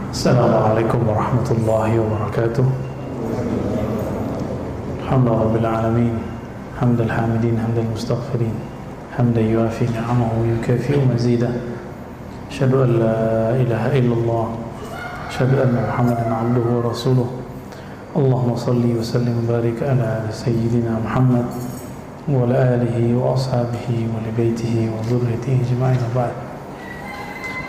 Assalamualaikum warahmatullahi wabarakatuh. Alhamdulillah rabbil alamin, hamdal hamidin, hamdal mustaghfirin, hamdan yuafi ni'amahu wa yukafi'u mazidah. Asyhadu an la ilaha illallah, asyhadu anna Muhammadan abduhu wa rasuluh. Allahumma salli wa sallim wa barik ala sayyidina Muhammad wa ala alihi wa ashabihi wa li baitihi wa dhurriyyatihi ajma'in. Ba'd.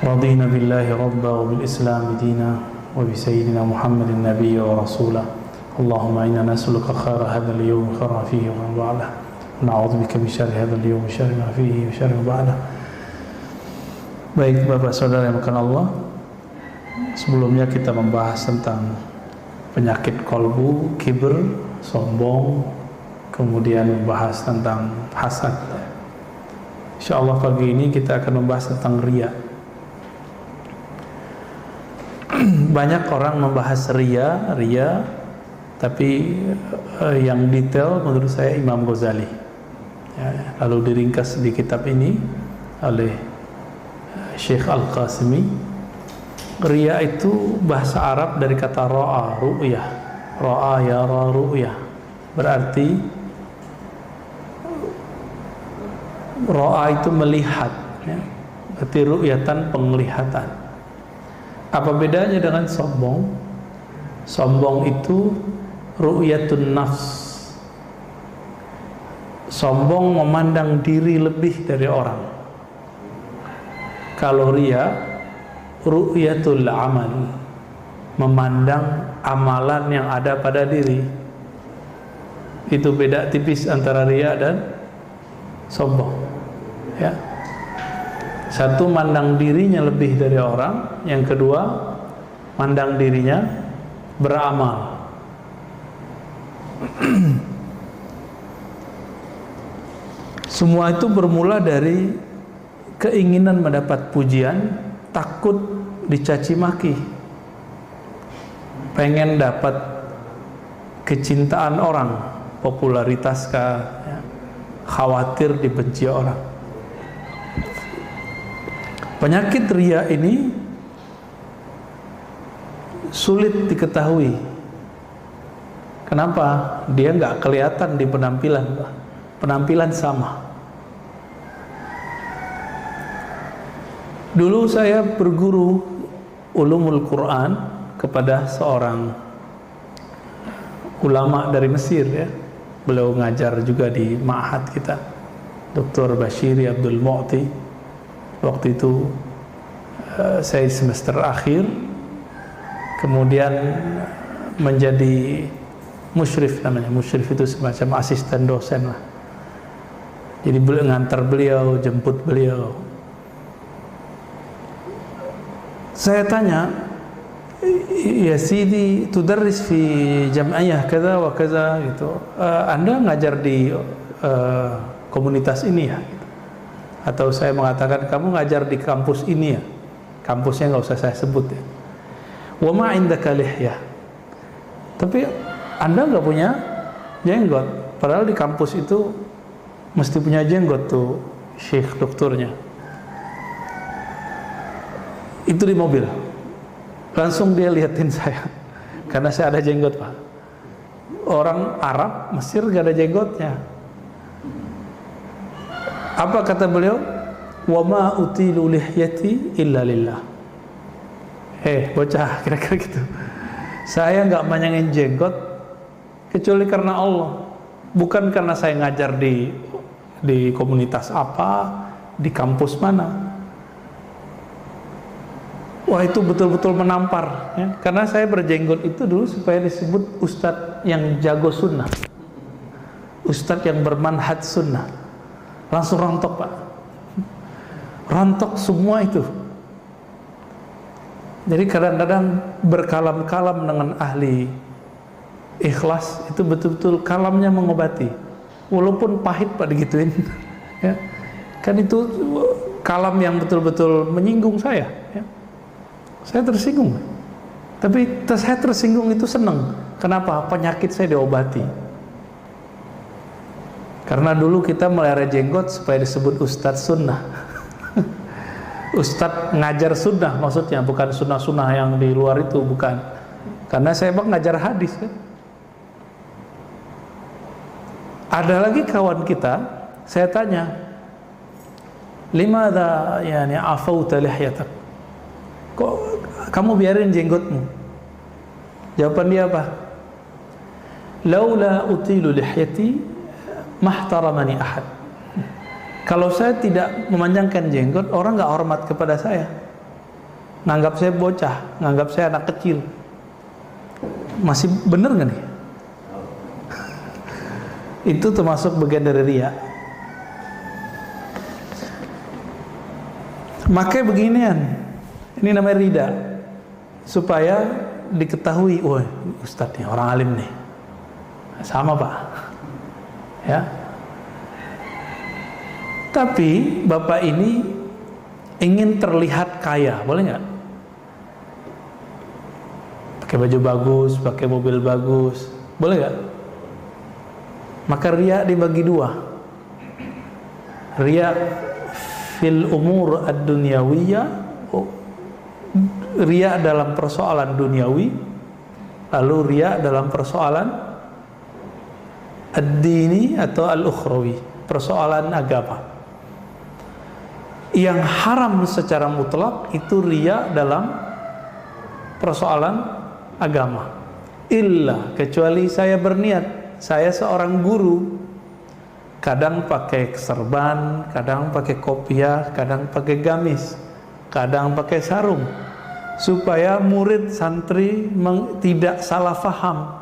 Radina billahi rabba wa bil islam dina wa bi sayyidina Muhammadin nabiyya wa rasulah. Allahumma inna nas'aluka khaira hadzal yawm, khaira fihi wa ba'dah. Na'udzubika min syarri hadzal yawm, syarri ma fihi wa syarri ma ba'dah. Baik Bapak Saudara yang dimuliakan Allah, sebelumnya kita membahas tentang penyakit kolbu, kibr, sombong, kemudian membahas tentang hasad. InsyaAllah pagi ini kita akan membahas tentang riya. Banyak orang membahas riya, tapi yang detail menurut saya Imam Ghazali. Ya, lalu diringkas di kitab ini oleh Syekh Al-Qasimi. Riya itu bahasa Arab dari kata ra'a, ru'yah. Ra'a yara ru'yah. Berarti ra'a itu melihat, ya. Berarti ru'yatan, penglihatan. Apa bedanya dengan sombong? Sombong itu ru'yatun nafs. Sombong memandang diri lebih dari orang. Kalau riya, ru'yatul amal, memandang amalan yang ada pada diri. Itu beda tipis antara riya dan sombong, ya. Satu mandang dirinya lebih dari orang, yang kedua mandang dirinya beramal. Semua itu bermula dari keinginan mendapat pujian, takut dicaci maki, pengen dapat kecintaan orang, popularitas kah, ya. Khawatir dibenci orang. Penyakit riya ini sulit diketahui. Kenapa? Dia nggak kelihatan di penampilan. Penampilan sama. Dulu saya berguru ulumul Quran kepada seorang ulama dari Mesir, ya. Beliau ngajar juga di ma'had kita, Dr. Bashiri Abdul Mu'ti. Waktu itu saya semester akhir, kemudian menjadi musyrif namanya. Musyrif itu semacam asisten dosen lah. Jadi beliau ngantar beliau, jemput beliau. Saya tanya, ya Sidi, tudarris fi jam'iyah kaza wa kaza gitu. Anda ngajar di komunitas ini ya? Atau saya mengatakan kamu ngajar di kampus ini ya? Kampusnya nggak usah saya sebut ya. Wa ma indaka lihyah. Tapi Anda nggak punya jenggot. Padahal di kampus itu mesti punya jenggot tuh syekh doktornya. Itu di mobil. Langsung dia liatin saya, karena saya ada jenggot, Pak. Orang Arab Mesir gak ada jenggotnya. Apa kata beliau? Wa ma utilu lihyati illa lillah. Bocah, kira-kira gitu. Saya nggak manjangin jenggot kecuali karena Allah. Bukan karena saya ngajar di komunitas apa, di kampus mana. Wah, itu betul-betul menampar, ya. Karena saya berjenggot itu dulu supaya disebut ustadz yang jago sunnah, ustadz yang bermanhaj sunnah. Langsung rontok, Pak. Rontok semua itu. Jadi kadang-kadang berkalam-kalam dengan ahli ikhlas itu betul-betul kalamnya mengobati. Walaupun pahit, Pak, digituin. Ya. Kan itu kalam yang betul-betul menyinggung saya, ya. Saya tersinggung. Tapi saya tersinggung itu senang. Kenapa? Penyakit saya diobati. Karena dulu kita melihara jenggot supaya disebut ustadz sunnah. Ustadz ngajar sunnah maksudnya, bukan sunnah-sunnah yang di luar itu, bukan. Karena saya bang ngajar hadis kan. Ada lagi kawan kita, saya tanya, limadha yani afauta lihyatak? Kok kamu biarin jenggotmu? Jawaban dia apa? Laula utilu lihyati mahtaramani ahad. Kalau saya tidak memanjangkan jenggot, orang nggak hormat kepada saya. Nganggap saya bocah, nganggap saya anak kecil. Masih bener nggak nih? Itu termasuk bagian dari riya. Makanya beginian, ini namanya rida, supaya diketahui, wah ustadz nih orang alim nih, sama pak, ya. Tapi bapak ini ingin terlihat kaya, boleh nggak? Pakai baju bagus, pakai mobil bagus, boleh nggak? Maka riya dibagi dua. Riya fil umur ad-dunyawiyah, riya dalam persoalan duniawi, lalu riya dalam persoalan ad-dini atau al-ukhrawi, persoalan agama. Yang haram secara mutlak itu riya dalam persoalan agama. Illa, kecuali saya berniat, saya seorang guru, kadang pakai serban, kadang pakai kopiah, kadang pakai gamis, kadang pakai sarung, supaya murid santri tidak salah faham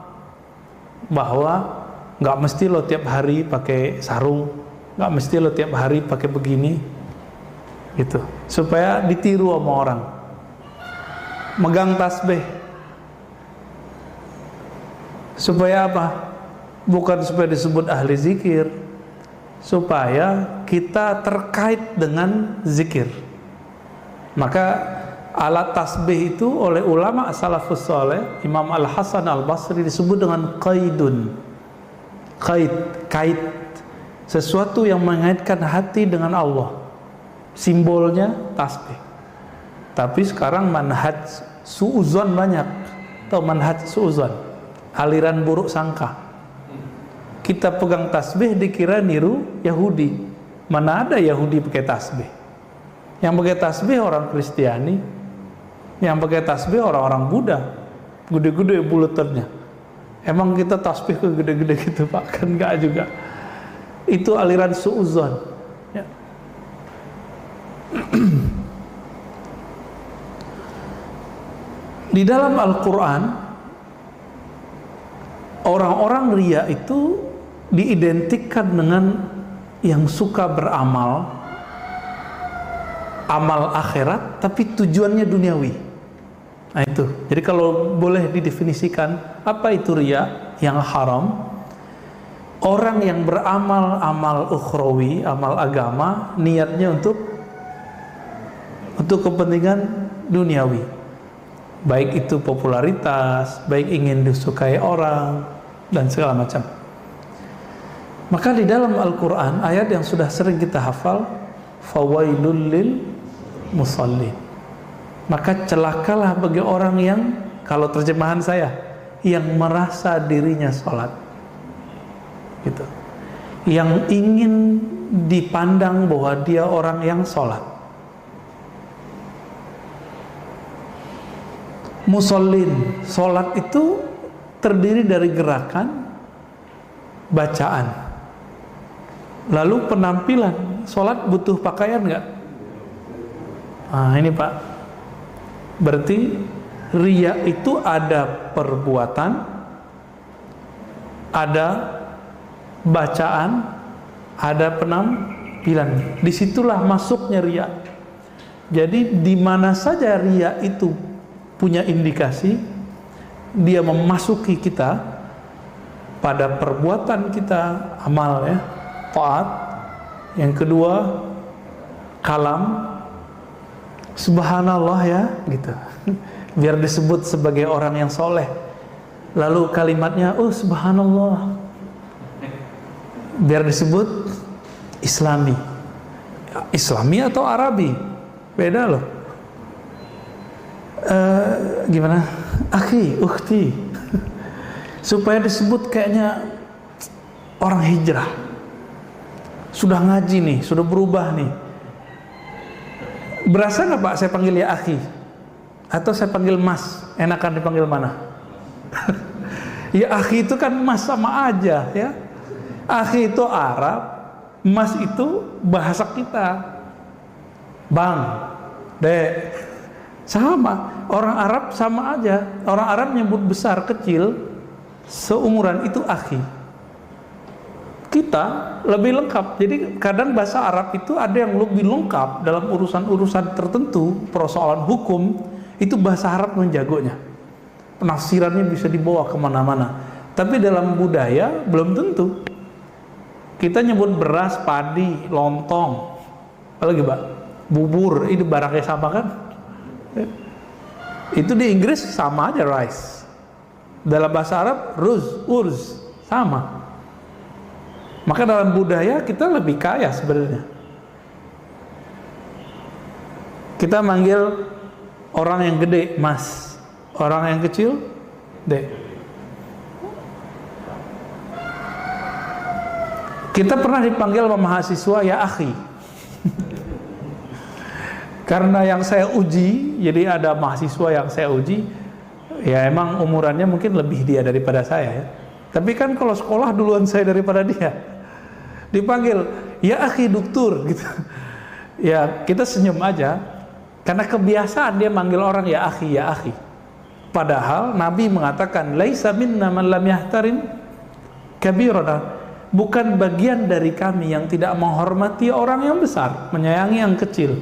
bahwa nggak mesti lo tiap hari pakai sarung, nggak mesti lo tiap hari pakai begini, gitu, supaya ditiru sama orang. Megang tasbih, supaya apa? Bukan supaya disebut ahli zikir, supaya kita terkait dengan zikir. Maka alat tasbih itu oleh ulama salafus saleh, Imam Al-Hasan Al-Basri, disebut dengan qaidun. Kait, sesuatu yang mengaitkan hati dengan Allah. Simbolnya tasbih. Tapi sekarang manhaj suuzon banyak, atau manhaj suuzon, aliran buruk sangka. Kita pegang tasbih dikira niru Yahudi. Mana ada Yahudi pakai tasbih? Yang pakai tasbih orang Kristiani, yang pakai tasbih orang-orang Buddha, gede-gede bulutannya. Emang kita tasbih ke gede-gede gitu pak? Kan enggak juga. Itu aliran suuzon, ya. Di dalam Al-Quran, orang-orang riya itu diidentikan dengan yang suka beramal, amal akhirat, tapi tujuannya duniawi. Nah itu, jadi kalau boleh didefinisikan apa itu riya yang haram, orang yang beramal amal ukhrawi, amal agama, niatnya untuk kepentingan duniawi, baik itu popularitas, baik ingin disukai orang dan segala macam. Maka di dalam Al-Quran, ayat yang sudah sering kita hafal, fawailul lil musallin, maka celakalah bagi orang yang, kalau terjemahan saya, yang merasa dirinya sholat, gitu, yang ingin dipandang bahwa dia orang yang sholat. Musallin, sholat itu terdiri dari gerakan, bacaan, lalu penampilan. Sholat butuh pakaian nggak? Nah ini pak, berarti riya itu ada perbuatan, ada bacaan, ada penampilan. Disitulah masuknya riya. Jadi di mana saja riya itu punya indikasi, dia memasuki kita pada perbuatan kita, amal ya, taat. Yang kedua, kalam, subhanallah ya, gitu, biar disebut sebagai orang yang soleh. Lalu kalimatnya, oh subhanallah, biar disebut Islami. Islami atau Arabi beda loh. Gimana? Akhi, ukhti, supaya disebut kayaknya orang hijrah, sudah ngaji nih, sudah berubah nih. Berasa nggak Pak saya panggil ya akhi, atau saya panggil mas? Enakan dipanggil mana? Ya akhi itu kan mas sama aja ya. Akhi itu Arab, mas itu bahasa kita. Bang, dek, sama. Orang Arab sama aja. Orang Arab nyebut besar kecil seumuran itu akhi. Kita lebih lengkap. Jadi kadang bahasa Arab itu ada yang lebih lengkap dalam urusan-urusan tertentu, persoalan hukum, itu bahasa Arab menjagonya. Penafsirannya bisa dibawa kemana-mana. Tapi dalam budaya belum tentu. Kita nyebut beras, padi, lontong, apalagi Pak, bubur, itu barangnya sama kan? Itu di Inggris sama aja rice. Dalam bahasa Arab urz sama. Maka dalam budaya kita lebih kaya sebenarnya. Kita manggil orang yang gede mas, orang yang kecil dek. Kita pernah dipanggil sama mahasiswa ya akhi. Karena yang saya uji, jadi ada mahasiswa yang saya uji, ya emang umurannya mungkin lebih dia daripada saya ya. Tapi kan kalau sekolah duluan saya daripada dia, dipanggil ya akhi doktur gitu. Ya kita senyum aja, karena kebiasaan dia manggil orang ya akhi ya akhi. Padahal Nabi mengatakan laisa minna man lam yahtarim kabirana. Bukan bagian dari kami yang tidak menghormati orang yang besar, menyayangi yang kecil.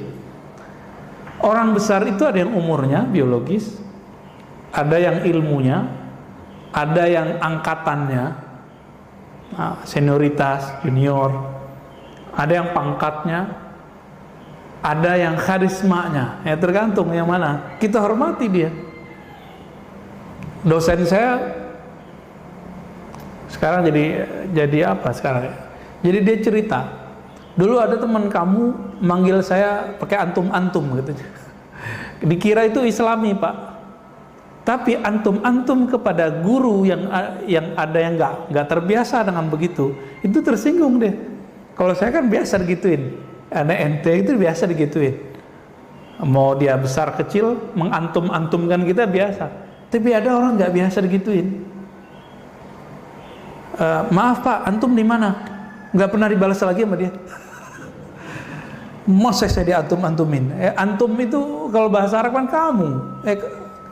Orang besar itu ada yang umurnya biologis, ada yang ilmunya, ada yang angkatannya, senioritas, junior, ada yang pangkatnya, ada yang karismanya. Ya tergantung yang mana. Kita hormati dia. Dosen saya sekarang jadi apa sekarang? Jadi dia cerita, dulu ada teman kamu manggil saya pakai antum gitu. Dikira itu Islami Pak. Tapi antum kepada guru yang ada yang nggak terbiasa dengan begitu, itu tersinggung deh. Kalau saya kan biasa digituin, anak ente itu biasa digituin. Mau dia besar kecil mengantumkan kita biasa. Tapi ada orang nggak biasa digituin. Maaf Pak, antum di mana? Nggak pernah dibalas lagi sama dia. Masa saya diantum-antumin? Antum itu kalau bahasa Arab kan kamu.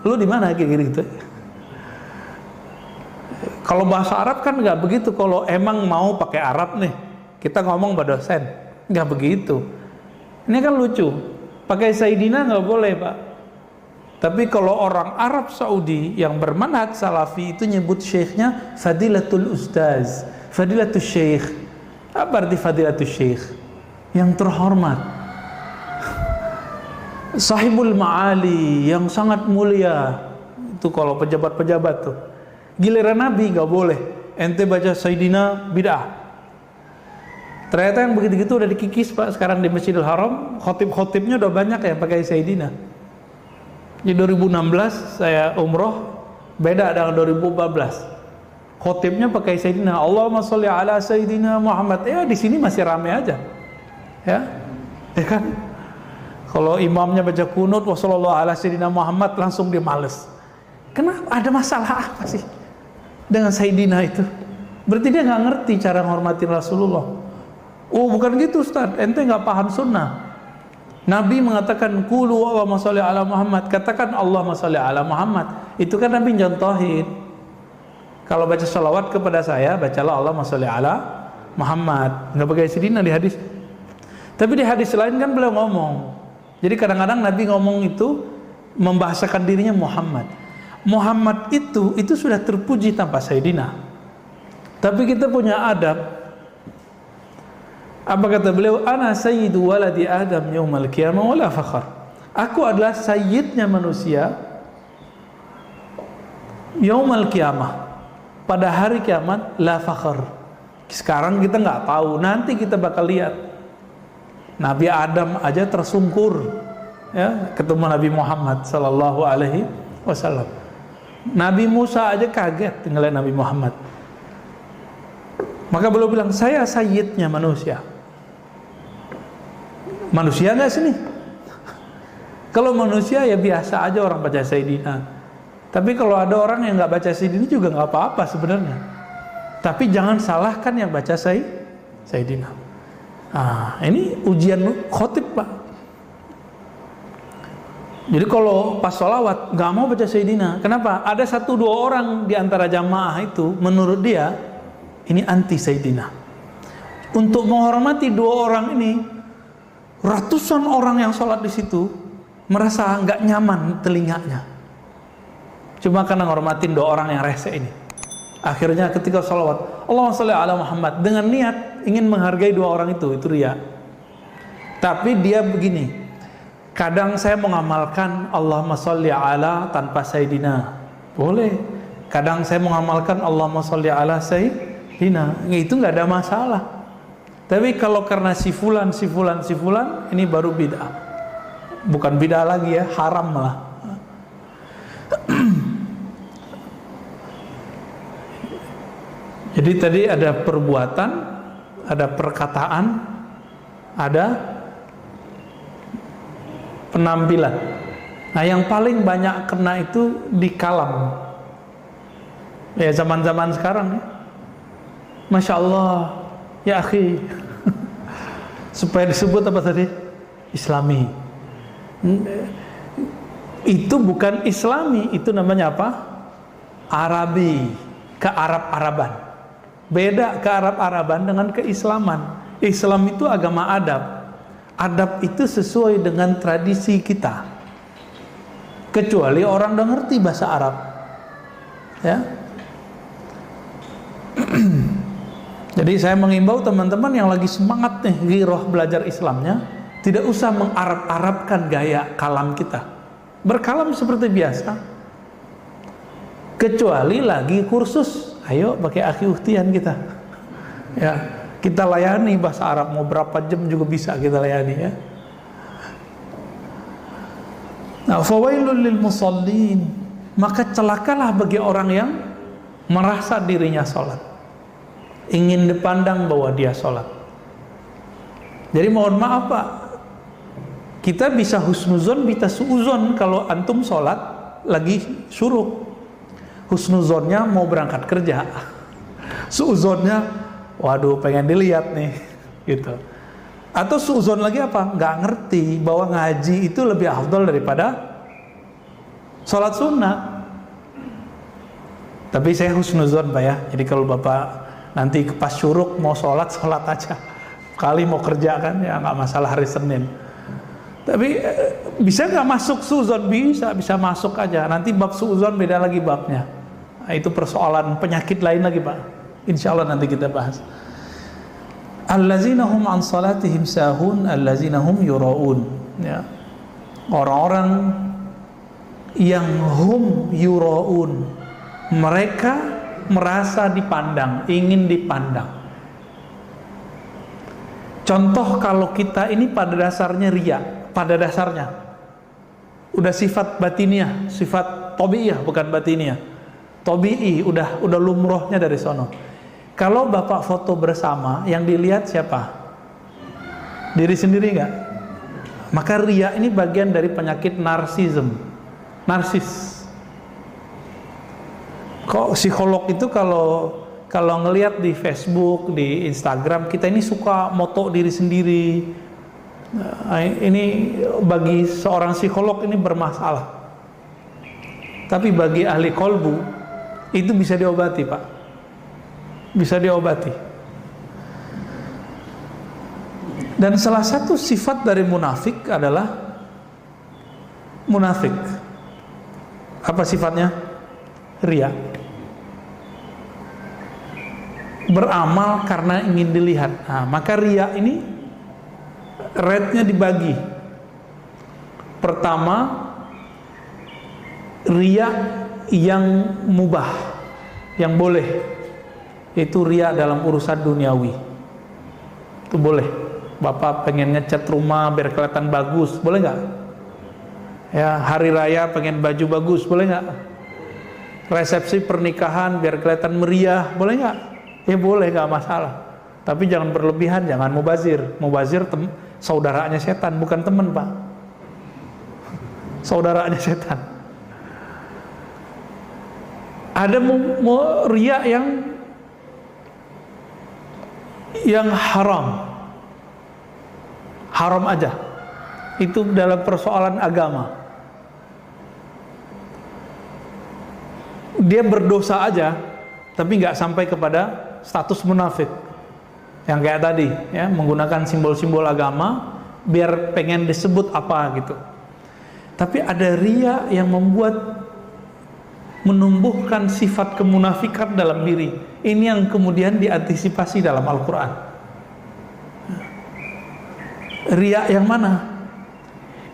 Lu di mana gitu? Kalau bahasa Arab kan nggak begitu. Kalau emang mau pakai Arab nih, kita ngomong pada dosen, nggak begitu. Ini kan lucu. Pakai Sayyidina nggak boleh Pak. Tapi kalau orang Arab Saudi yang bermanhaj salafi itu nyebut syekhnya Fadilatul Ustaz, Fadilatul Syekh. Apa arti Fadilatul Syekh? Yang terhormat, Sahibul Ma'ali, yang sangat mulia. Itu kalau pejabat-pejabat tuh. Giliran Nabi nggak boleh. Ente baca Sayyidina bid'ah. Ternyata yang begitu-gitu udah dikikis Pak. Sekarang di Masjidil Haram khotib-khotibnya udah banyak yang pakai Sayyidina. Di 2016 saya umroh, beda dengan 2014. Khotibnya pakai Sayyidina, Allahumma sholli ala Sayyidina Muhammad. Ya di sini masih ramai aja, ya kan? Kalau imamnya baca kunut, wassallallahu ala Sayyidina Muhammad, langsung dia males. Kenapa? Ada masalah apa sih dengan Sayyidina itu? Berarti dia nggak ngerti cara menghormati Rasulullah. Oh bukan gitu Ustaz, ente nggak paham sunnah. Nabi mengatakan qulu Allahumma sholli ala Muhammad, katakan Allahumma sholli ala Muhammad. Itu kan Nabi contohin. Kalau baca sholawat kepada saya, bacalah Allahumma sholli ala Muhammad. Enggak pakai Sayyidina di hadis. Tapi di hadis lain kan beliau ngomong. Jadi kadang-kadang Nabi ngomong itu membahasakan dirinya Muhammad. Muhammad itu sudah terpuji tanpa Sayyidina. Tapi kita punya adab. Apa kata beliau? Ana sayyidu waladi Adam yaumal qiyamah wala fakhar. Aku adalah sayyidnya manusia yaumal qiyamah, pada hari kiamat, la fakhar, Sekarang kita nggak tahu, nanti kita bakal lihat. Nabi Adam aja tersungkur, ya, ketemu Nabi Muhammad Sallallahu Alaihi Wasallam. Nabi Musa aja kaget ngeliat Nabi Muhammad. Maka beliau bilang, saya sayyidnya manusia. Manusia nggak sini? Kalau manusia ya biasa aja orang baca Sayyidina. Tapi kalau ada orang yang nggak baca Sayyidina juga nggak apa-apa sebenarnya. Tapi jangan salahkan yang baca Sayyidina. Ini ujian khotib, Pak. Jadi kalau pas sholawat nggak mau baca Sayyidina, kenapa? Ada 1-2 orang di antara jamaah itu menurut dia ini anti Sayyidina. Untuk menghormati 2 orang ini, ratusan orang yang sholat di situ merasa nggak nyaman telinganya. Cuma karena ngormatin 2 orang yang rese ini. Akhirnya ketika sholawat, Allahumma sholli ala Muhammad, dengan niat ingin menghargai 2 orang itu riya. Tapi dia begini, kadang saya mengamalkan Allahumma sholli ala tanpa Sayyidina, boleh. Kadang saya mengamalkan Allahumma sholli ala Sayyidina, itu nggak ada masalah. Tapi kalau karena si fulan, ini baru bid'ah. Bukan bid'ah lagi ya, haram malah. Jadi tadi ada perbuatan, ada perkataan, ada penampilan. Nah, yang paling banyak kena itu di kalam. Ya, zaman-zaman sekarang ya. Masya Allah, ya akhi. Supaya disebut apa tadi? Islami. Itu bukan Islami, itu namanya apa? Arabi, kearab-araban. Beda kearab-araban dengan keislaman. Islam itu agama adab. Adab itu sesuai dengan tradisi kita. Kecuali orang udah ngerti bahasa Arab. Ya. Jadi saya mengimbau teman-teman yang lagi semangat nih ghirah belajar Islamnya, tidak usah mengarab-arabkan gaya kalam kita. Berkalam seperti biasa. Kecuali lagi kursus, ayo pakai akhi ukhtian kita. Ya, kita layani bahasa Arab, mau berapa jam juga bisa kita layani ya. Nah, fawailul lil musallin, maka celakalah bagi orang yang merasa dirinya sholat, ingin dipandang bahwa dia sholat. Jadi mohon maaf Pak, kita bisa husnuzon, bisa suuzon kalau antum sholat lagi syuruk. Husnuzonnya mau berangkat kerja, suuzonnya waduh pengen dilihat nih gitu. Atau suuzon lagi apa? Nggak ngerti bahwa ngaji itu lebih afdal daripada sholat sunnah. Tapi saya husnuzon Pak ya. Jadi kalau Bapak nanti pas syuruk mau sholat aja. Kali mau kerja kan ya nggak masalah hari Senin. Tapi bisa nggak masuk suuzon? Bisa masuk aja. Nanti bab suuzon beda lagi babnya. Nah, itu persoalan penyakit lain lagi Pak. Insya Allah nanti kita bahas. Allazina hum an salatihim sahun, allazina hum yura'un. Ya. Orang-orang yang hum yura'un, mereka merasa dipandang, ingin dipandang. Contoh kalau kita ini pada dasarnya riya, pada dasarnya udah sifat batiniah, sifat tabi'iyah bukan batiniah. Tabi'i udah lumrohnya dari sono. Kalau Bapak foto bersama, yang dilihat siapa? Diri sendiri enggak? Maka riya ini bagian dari penyakit narsis. Kok psikolog itu kalau ngelihat di Facebook, di Instagram, kita ini suka moto diri sendiri. Ini bagi seorang psikolog ini bermasalah. Tapi bagi ahli kolbu itu bisa diobati Pak. Bisa diobati. Dan salah satu sifat dari munafik adalah munafik. Apa sifatnya? Riya. Beramal karena ingin dilihat. Nah, maka riya ini rate-nya dibagi. Pertama, riya yang mubah, yang boleh. itu riya dalam urusan duniawi. Itu boleh. Bapak pengen ngecat rumah biar kelihatan bagus, boleh nggak? Ya, hari raya pengen baju bagus, boleh nggak? Resepsi pernikahan biar kelihatan meriah, boleh nggak? Ya boleh, nggak masalah. Tapi jangan berlebihan, jangan mubazir. Mubazir saudaranya setan, bukan teman, Pak. Saudaranya setan. Ada riya yang haram aja, itu dalam persoalan agama. Dia berdosa aja, tapi nggak sampai kepada status munafik. Yang kayak tadi, ya, menggunakan simbol-simbol agama biar pengen disebut apa gitu. Tapi ada riya yang menumbuhkan sifat kemunafikan dalam diri. Ini yang kemudian diantisipasi dalam Al-Quran. Riya yang mana?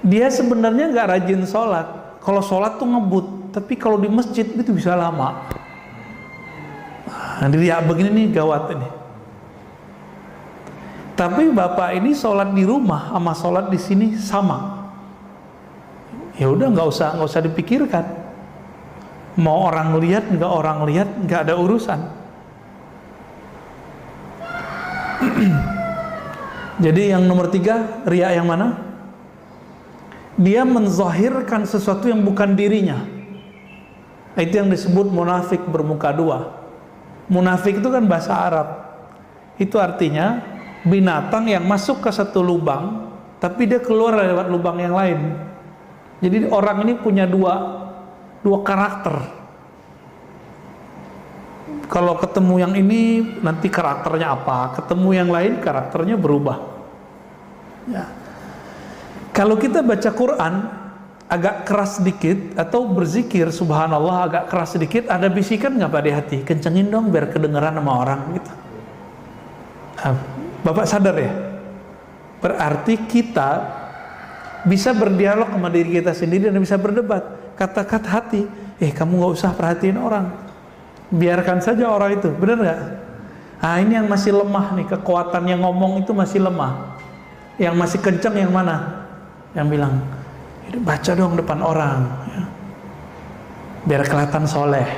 Dia sebenarnya nggak rajin sholat. Kalau sholat tuh ngebut, tapi kalau di masjid itu bisa lama. Nah, riya begini nih gawat ini. Tapi bapak ini sholat di rumah sama sholat di sini sama. Ya udah, nggak usah dipikirkan. Mau orang lihat nggak orang lihat, nggak ada urusan. Jadi yang nomor 3, riya yang mana? Dia menzahirkan sesuatu yang bukan dirinya. Itu yang disebut munafik bermuka dua. Munafik itu kan bahasa Arab. Itu artinya binatang yang masuk ke satu lubang, tapi dia keluar lewat lubang yang lain. Jadi orang ini punya dua karakter. Kalau ketemu yang ini nanti karakternya apa, ketemu yang lain karakternya berubah. Ya. Kalau kita baca Quran agak keras sedikit atau berzikir subhanallah agak keras sedikit, ada bisikan nggak Pak di hati? Kencengin dong biar kedengeran sama orang gitu. Nah, Bapak sadar ya? Berarti kita bisa berdialog sama diri kita sendiri dan bisa berdebat. Kata-kata hati, kamu nggak usah perhatiin orang. Biarkan saja orang itu, benar nggak? Nah, ini yang masih lemah nih, kekuatan yang ngomong itu masih lemah. Yang masih kencang yang mana? Yang bilang, baca dong depan orang, ya. Biar kelihatan soleh.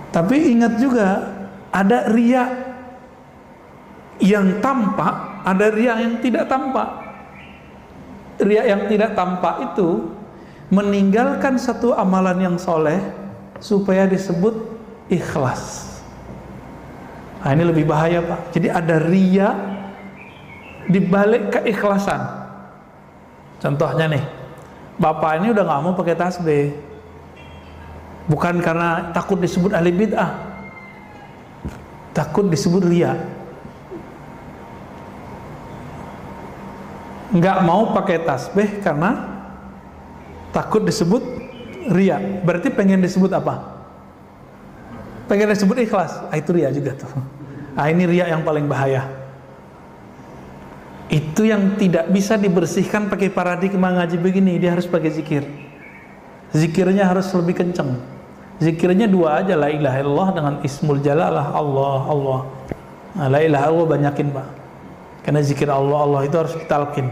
Tapi ingat juga, ada riya yang tampak, ada riya yang tidak tampak. Riya yang tidak tampak itu meninggalkan satu amalan yang soleh supaya disebut ikhlas. Nah, ini lebih bahaya Pak. Jadi ada riya dibalik keikhlasan. Contohnya nih, bapak ini udah gak mau pakai tasbih, bukan karena takut disebut ahli bid'ah, takut disebut riya. Nggak mau pakai tasbih karena takut disebut riya. Berarti pengen disebut apa? Pengen disebut ikhlas. Itu riya juga tuh. Ini riya yang paling bahaya. Itu yang tidak bisa dibersihkan pakai paradigma ngaji begini. Dia harus pakai zikir. Zikirnya harus lebih kencang. Zikirnya 2 aja, la ilaha illallah dengan ismul jalalah, Allah. Nah, la ilaha illallah banyakin Pak. Karena zikir Allah itu harus ditalkin.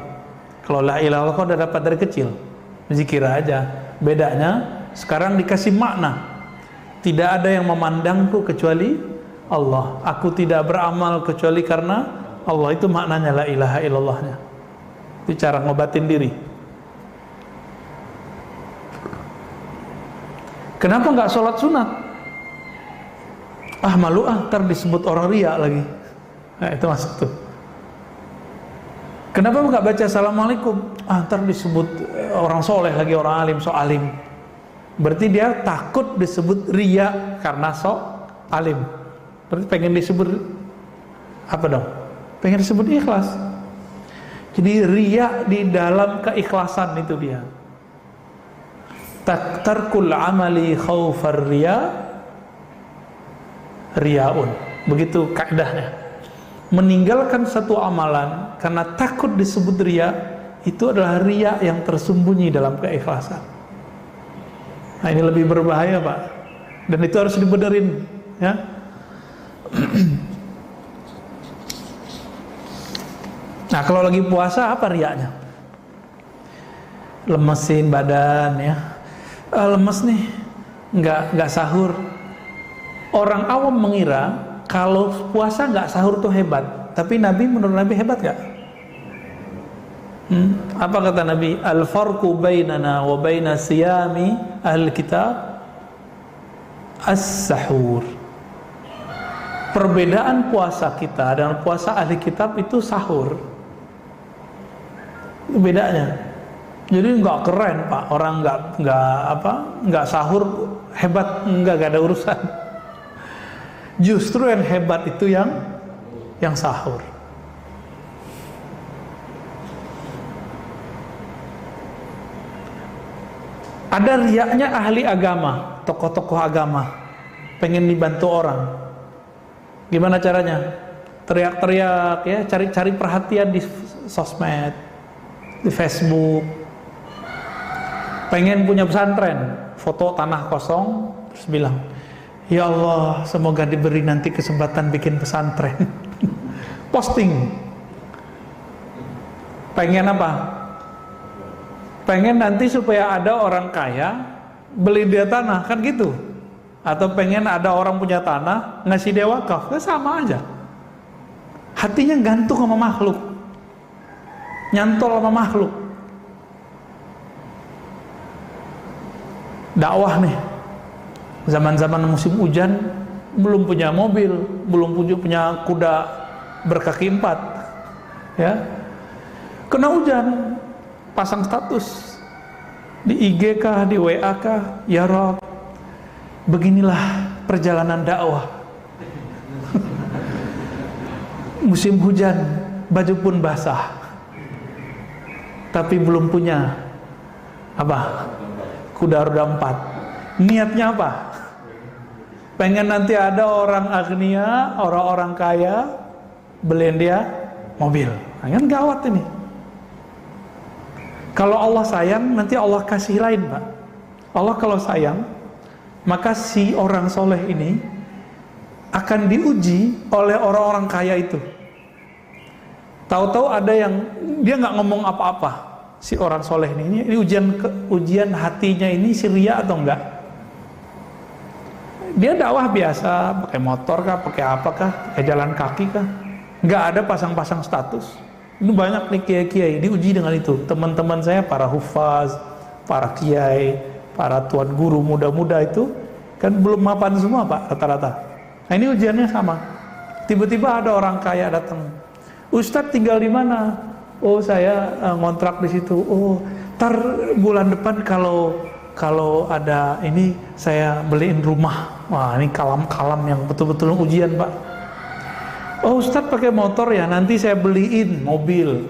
Kalau la ilaha illallah kau udah dapat dari kecil, zikir aja. Bedanya sekarang dikasih makna. Tidak ada yang memandangku kecuali Allah. Aku tidak beramal kecuali karena Allah. Itu maknanya la ilaha illallahnya. Itu cara ngobatin diri. Kenapa nggak sholat sunat? Malu ntar disebut orang riya lagi. Nah, itu masuk tuh. Kenapa nggak baca assalamualaikum? Ntar disebut orang soleh lagi, orang alim, so alim. Berarti dia takut disebut riya karena so alim. Berarti pengen disebut apa dong? Pengen disebut ikhlas. Jadi riya di dalam keikhlasan itu dia. Tarkul amali khaufar riya riyaun. Begitu kaidahnya. Meninggalkan satu amalan karena takut disebut riya, itu adalah riya yang tersembunyi dalam keikhlasan. Nah, ini lebih berbahaya Pak. dan itu harus dibenerin, ya. Nah, kalau lagi puasa apa riaknya? Lemesin badan, ya. Lemes nih, nggak sahur. Orang awam mengira kalau puasa nggak sahur tuh hebat, tapi menurut Nabi hebat nggak? Apa kata Nabi? Al-farqu bainana wa baina siyami ahli kitab as-sahur. Perbedaan puasa kita dengan puasa ahli kitab itu sahur. Itu bedanya. Jadi nggak keren Pak, orang nggak sahur hebat, nggak ada urusan. Justru yang hebat itu yang sahur. Ada riaknya ahli agama, tokoh-tokoh agama, pengen dibantu orang. Gimana caranya? Teriak-teriak, ya, cari perhatian di sosmed, di Facebook. Pengen punya pesantren, foto tanah kosong, terus bilang, ya Allah, semoga diberi nanti kesempatan bikin pesantren. Posting. Pengen apa? Pengen nanti supaya ada orang kaya beli dia tanah, kan gitu. Atau pengen ada orang punya tanah ngasih dia wakaf, kan sama aja. Hatinya gantung sama makhluk, nyantol sama makhluk. Dakwah nih, zaman-zaman musim hujan, belum punya mobil, belum punya kuda berkaki 4, ya, kena hujan, pasang status di IG kah, di WA kah, ya Rob, beginilah perjalanan dakwah. Musim hujan, baju pun basah, tapi belum punya apa? Kuda roda 4. Niatnya apa? Pengen nanti ada orang agnia, orang-orang kaya beliin dia mobil. Nah, kan gawat ini. Kalau Allah sayang, nanti Allah kasih lain, Pak. Allah kalau sayang, maka si orang soleh ini akan diuji oleh orang-orang kaya itu. Tahu-tahu ada yang dia nggak ngomong apa-apa. Si orang soleh ini ujian hatinya ini ria atau enggak? Dia dakwah biasa, pakai motor kah, pakai apa kah, pakai jalan kaki kah? Enggak ada pasang-pasang status. Ini banyak nih kiai-kiai diuji dengan itu. Teman-teman saya para hufaz, para kiai, para tuan guru muda-muda itu kan belum mapan semua Pak rata-rata. Nah ini ujiannya sama. Tiba-tiba ada orang kaya datang. Ustadz tinggal di mana? Oh saya ngontrak di situ. Oh, ntar bulan depan kalau ada ini saya beliin rumah. Wah ini kalam-kalam yang betul-betul ujian Pak. Oh Ustadz pakai motor ya, nanti saya beliin mobil.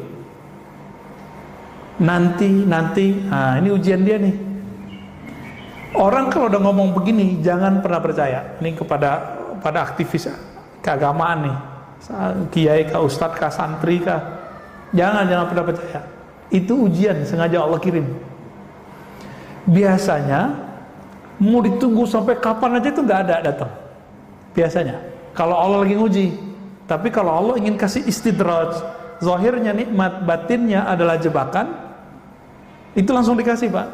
Nanti. Nah ini ujian dia nih. Orang kalau udah ngomong begini jangan pernah percaya. Ini pada aktivis keagamaan nih, kiai kah, ustadz kah, santri kah. Jangan pernah percaya. Itu ujian sengaja Allah kirim. Biasanya mau ditunggu sampai kapan aja itu nggak ada datang. Biasanya kalau Allah lagi nguji. Tapi kalau Allah ingin kasih istidraj, zahirnya nikmat, batinnya adalah jebakan, itu langsung dikasih Pak.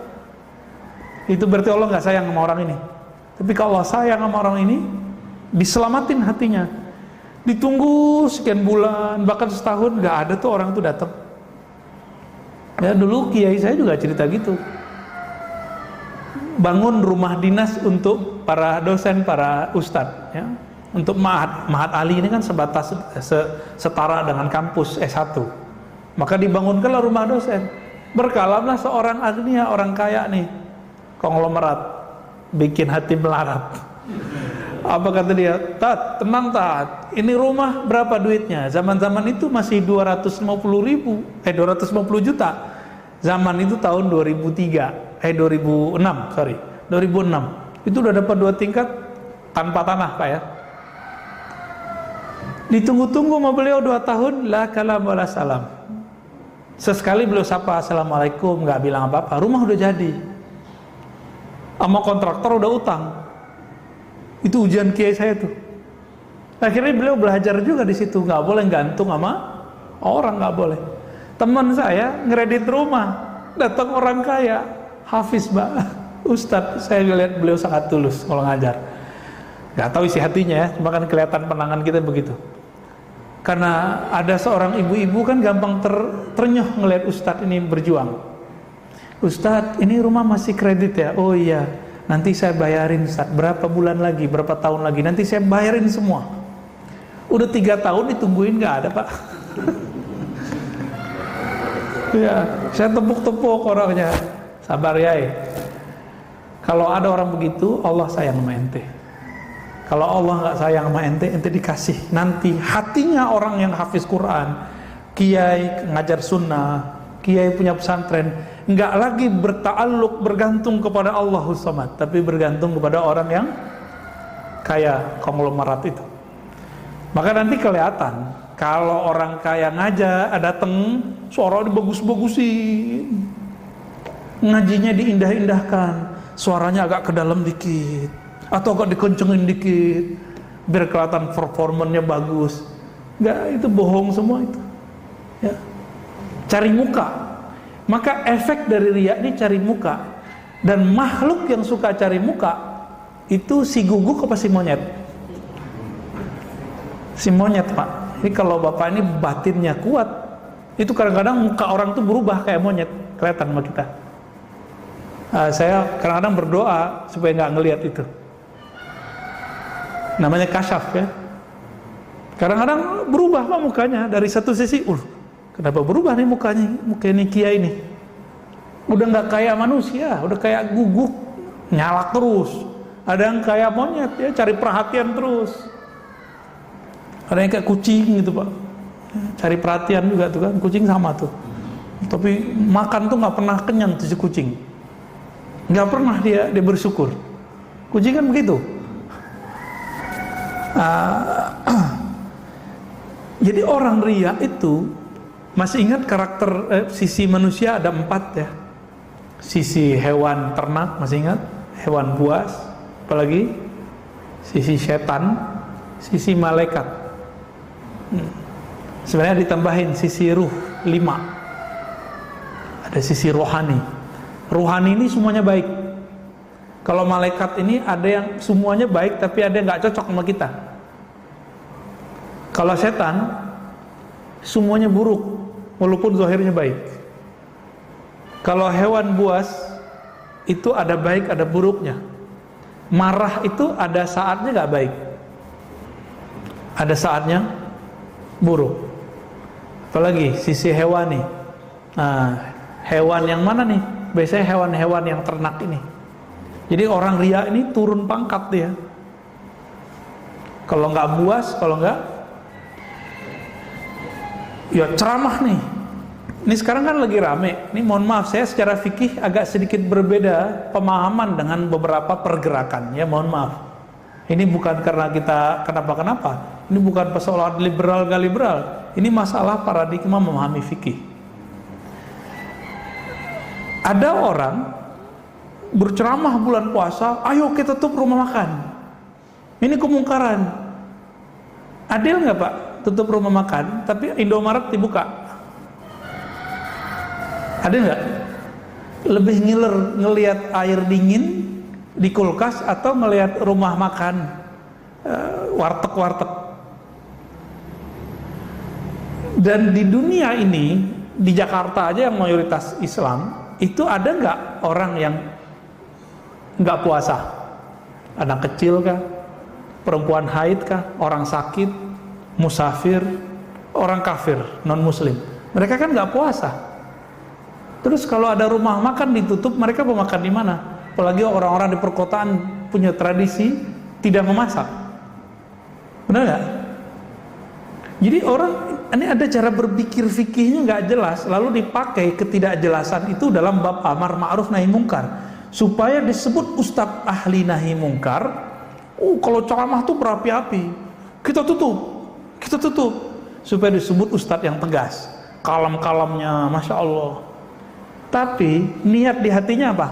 Itu berarti Allah nggak sayang sama orang ini. Tapi kalau Allah sayang sama orang ini, diselamatin hatinya. Ditunggu sekian bulan, bahkan setahun nggak ada tuh orang tuh datang. Ya dulu kiai saya juga cerita gitu. Bangun rumah dinas untuk para dosen, para ustadz, ya. Untuk Mahat Ali ini kan sebatas setara dengan kampus S1. Maka dibangunkanlah rumah dosen. Berkalamlah seorang agnia, orang kaya nih, konglomerat, bikin hati melarat. Apa kata dia? Tat, tenang Tat, ini rumah berapa duitnya? Zaman-zaman itu masih 250 juta. Zaman itu tahun 2006. Itu udah dapat 2 tingkat tanpa tanah Pak ya. Ditunggu-tunggu sama beliau 2 tahun, la kalam wala salam. Sesekali beliau sapa assalamualaikum, nggak bilang apa-apa, rumah udah jadi. Sama kontraktor udah utang. Itu ujian kiai saya tuh. Akhirnya beliau belajar juga di situ, nggak boleh gantung sama orang, nggak boleh. Teman saya ngeredit rumah, datang orang kaya, hafiz Ustadz, saya lihat beliau sangat tulus kalau ngajar. Nggak tahu isi hatinya ya, cuma kan kelihatan pandangan kita begitu. Karena ada seorang ibu-ibu kan gampang ternyuh ngelihat Ustadz ini berjuang. Ustadz, ini rumah masih kredit ya? Oh iya, nanti saya bayarin Ustadz. Berapa bulan lagi, berapa tahun lagi, nanti saya bayarin semua. Udah 3 tahun ditungguin nggak ada Pak. Ya, saya tepuk-tepuk orangnya. Sabar ya. Kalau ada orang begitu, Allah sayang sama ente. Kalau Allah nggak sayang sama ente, ente dikasih. Nanti hatinya orang yang hafiz Quran, kiai ngajar sunnah, kiai punya pesantren, nggak lagi berta'alluq, bergantung kepada Allahus Samad, tapi bergantung kepada orang yang kaya konglomerat itu. Maka nanti kelihatan kalau orang kaya ngajak, dateng suara dibagus-bagusin, ngajinya diindah-indahkan, suaranya agak ke dalam dikit atau agak dikencengin dikit biar kelihatan performanya bagus. Enggak, itu bohong semua itu ya. Cari muka. Maka efek dari riya ini cari muka. Dan makhluk yang suka cari muka itu si guguk apa si monyet? Si monyet Pak. Ini kalau bapak ini batinnya kuat, itu kadang-kadang muka orang tuh berubah kayak monyet, kelihatan sama kita. Saya kadang-kadang berdoa supaya nggak ngelihat itu. Namanya kasyaf ya. Kadang-kadang berubah Pak mukanya dari satu sisi, kenapa berubah nih mukanya? Muka ini kiai ini udah nggak kayak manusia, udah kayak guguk, nyalak terus. Ada yang kayak monyet ya, cari perhatian terus. Ada yang kayak kucing gitu Pak, cari perhatian juga tuh kan, kucing sama tuh. Tapi makan tuh nggak pernah kenyang tuh si kucing, nggak pernah dia bersyukur. Kucing kan begitu. Jadi orang riya itu, masih ingat karakter sisi manusia ada 4 ya. Sisi hewan ternak masih ingat, hewan buas, apalagi sisi setan, sisi malaikat. Sebenarnya ditambahin sisi ruh 5. Ada sisi rohani. Rohani ini semuanya baik. Kalau malaikat ini ada yang semuanya baik tapi ada yang nggak cocok sama kita. Kalau setan semuanya buruk walaupun zahirnya baik. Kalau hewan buas itu ada baik ada buruknya. Marah itu ada saatnya nggak baik, ada saatnya buruk. Apalagi sisi hewani. Nah, hewan yang mana nih? Biasanya hewan-hewan yang ternak ini. Jadi orang riya ini turun pangkat dia. Kalau nggak buas, kalau nggak ya ceramah nih. Ini sekarang kan lagi rame. Ini mohon maaf saya secara fikih agak sedikit berbeda pemahaman dengan beberapa pergerakan. Ya mohon maaf. Ini bukan karena kita kenapa-kenapa. Ini bukan persoalan liberal gak liberal. Ini masalah paradigma memahami fikih. Ada orang berceramah bulan puasa, ayo kita tutup rumah makan. Ini kemungkaran. Adil nggak Pak? Tutup rumah makan, tapi Indomaret dibuka. Adil nggak? Lebih ngiler ngelihat air dingin di kulkas atau ngelihat rumah makan warteg-warteg. Dan di dunia ini, di Jakarta aja yang mayoritas Islam, itu ada nggak orang yang nggak puasa? Anak kecil kah? Perempuan haid kah? Orang sakit? Musafir? Orang kafir? Non-muslim? Mereka kan nggak puasa. Terus kalau ada rumah makan ditutup, mereka mau makan di mana? Apalagi orang-orang di perkotaan punya tradisi tidak memasak. Benar nggak? Jadi orang ini ada cara berpikir fikihnya nggak jelas, lalu dipakai ketidakjelasan itu dalam bab amar ma'ruf nahi mungkar supaya disebut ustadz ahli nahi mungkar. Kalau ceramah tuh berapi-api, kita tutup supaya disebut ustadz yang tegas, kalem-kalemnya, masya Allah. Tapi niat di hatinya apa?